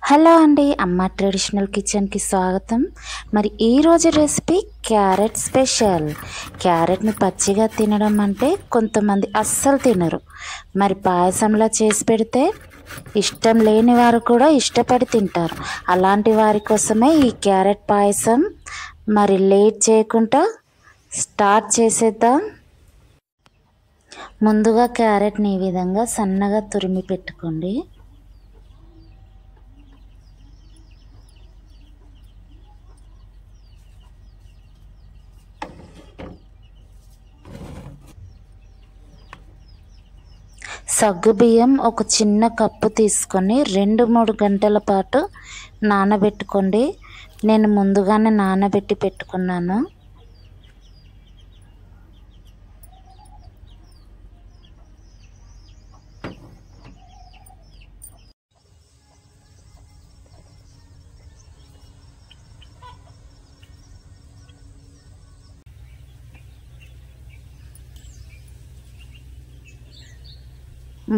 Hello అండి, అమ్మ traditional కిచెన్కి స్వాగతం. మరి ఈరోజు రెసిపీ క్యారెట్ స్పెషల్. క్యారెట్ని పచ్చిగా తినడం అంటే కొంతమంది అస్సలు తినరు. మరి పాయసంలా చేసి పెడితే ఇష్టం లేని వారు కూడా ఇష్టపడి తింటారు. అలాంటి వారి కోసమే ఈ క్యారెట్ పాయసం. మరి లేట్ చేయకుండా స్టార్ట్ చేసేద్దాం. ముందుగా క్యారెట్ని ఈ విధంగా సన్నగా తురిమి పెట్టుకోండి. సగ్గుబియ్యం ఒక చిన్న కప్పు తీసుకొని 2-3 గంటల పాటు నానబెట్టుకోండి. నేను ముందుగానే నానబెట్టి పెట్టుకున్నాను.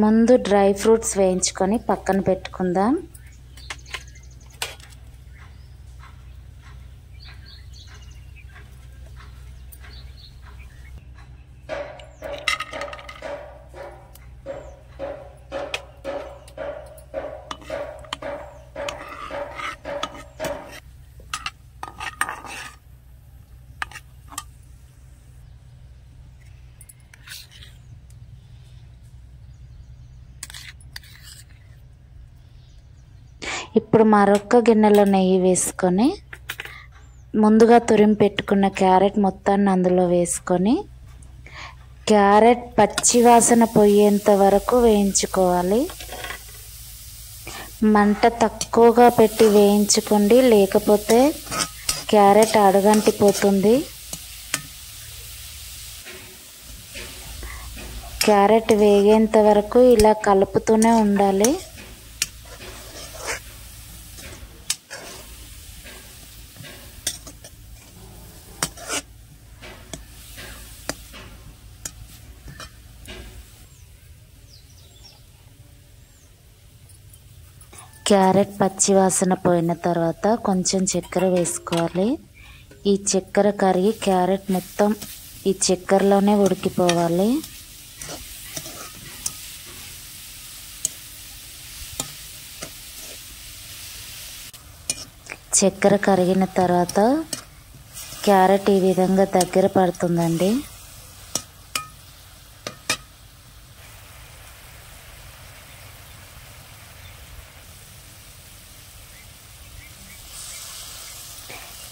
ముందు డ్రై ఫ్రూట్స్ వేయించుకొని పక్కన పెట్టుకుందాం. ఇప్పుడు మరొక గిన్నెలో నెయ్యి వేసుకొని ముందుగా తురిమి పెట్టుకున్న క్యారెట్ మొత్తాన్ని అందులో వేసుకొని క్యారెట్ పచ్చి వాసన పోయేంత వరకు వేయించుకోవాలి. మంట తక్కువగా పెట్టి వేయించుకోండి, లేకపోతే క్యారెట్ అడుగంటిపోతుంది. క్యారెట్ వేగేంత వరకు ఇలా కలుపుతూనే ఉండాలి. క్యారెట్ పచ్చి వాసన పోయిన తర్వాత కొంచెం చక్కెర వేసుకోవాలి. ఈ చక్కెర కరిగి క్యారెట్ మొత్తం ఈ చక్కెరలోనే ఉడికిపోవాలి. చక్కెర కరిగిన తర్వాత క్యారెట్ ఈ విధంగా దగ్గర పడుతుందండి.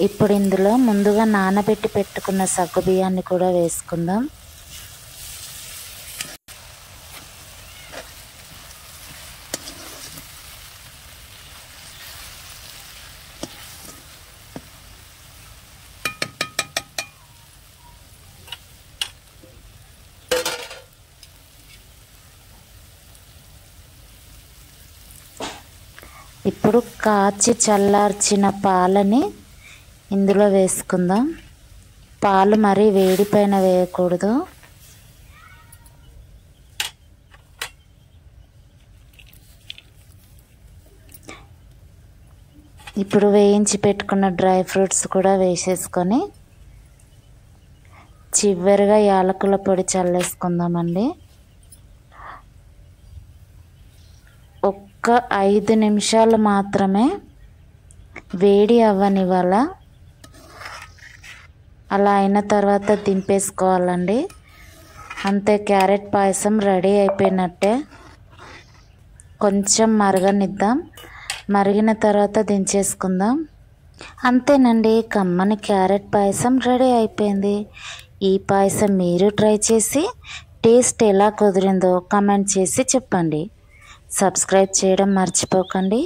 ఇప్పుడు ఇందులో ముందుగా నానబెట్టి పెట్టుకున్న సగ్గుబియ్యాన్ని కూడా వేసుకుందాం. ఇప్పుడు కాచి చల్లార్చిన పాలని ఇందులో వేసుకుందాం. పాలు మరీ వేడి పైన వేయకూడదు. ఇప్పుడు వేయించి పెట్టుకున్న డ్రై ఫ్రూట్స్ కూడా వేసేసుకొని చివరిగా యాలకుల పొడి చల్లేసుకుందామండి. ఒక్క 5 నిమిషాలు మాత్రమే వేడి అవ్వనివ్వాల. అలా అయిన తర్వాత దింపేసుకోవాలండి. అంతే, క్యారెట్ పాయసం రెడీ అయిపోయినట్టే. కొంచెం మరగనిద్దాం. మరిగిన తర్వాత దించేసుకుందాం. అంతేనండి, కమ్మని క్యారెట్ పాయసం రెడీ అయిపోయింది. ఈ పాయసం మీరు ట్రై చేసి టేస్ట్ ఎలా కుదిరిందో కామెంట్ చేసి చెప్పండి. సబ్స్క్రైబ్ చేయడం మర్చిపోకండి.